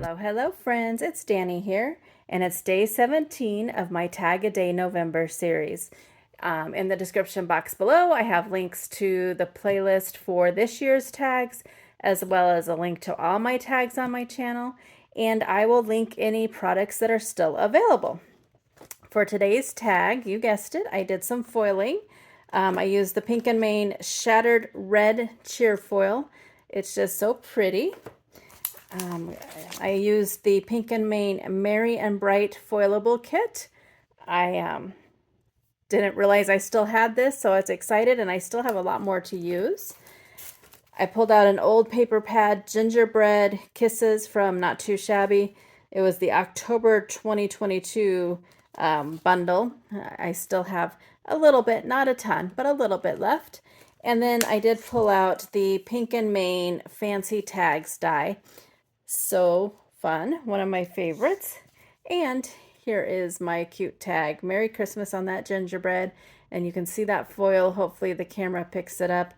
Hello, hello friends, it's Danny here, and it's day 17 of my Tag a Day November series. In the description box below, I have links to the playlist for this year's tags, as well as a link to all my tags on my channel, and I will link any products that are still available. For today's tag, you guessed it, I did some foiling. I used the Pink and Main Shattered Red Cheer Foil. It's just so pretty. I used the Pink and Main Merry and Bright Foilable Kit. I didn't realize I still had this, so I was excited, and I still have a lot more to use. I pulled out an old paper pad Gingerbread Kisses from Not Too Shabby. It was the October 2022 bundle. I still have a little bit, not a ton, but a little bit left. And then I did pull out the Pink and Main Fancy Tags die. So fun, one of my favorites. And here is my cute tag. Merry Christmas on that gingerbread. And you can see that foil. Hopefully the camera picks it up.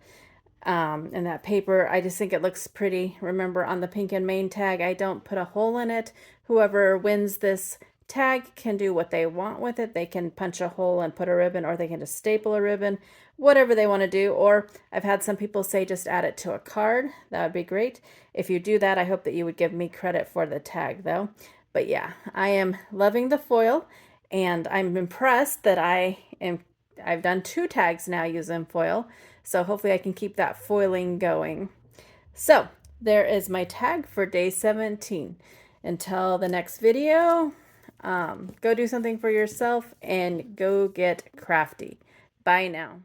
And that paper, I just think it looks pretty. Remember, on the Pink and Main tag, I don't put a hole in it. Whoever wins this tag can do what they want with it. They can punch a hole and put a ribbon, or they can just staple a ribbon, whatever they want to do. Or I've had some people say just add it to a card. That would be great. If you do that, I hope that you would give me credit for the tag though. But yeah, I am loving the foil, and I'm impressed that I've done 2 tags now using foil. So hopefully I can keep that foiling going. So there is my tag for day 17. Until the next video, go do something for yourself and go get crafty. Bye now.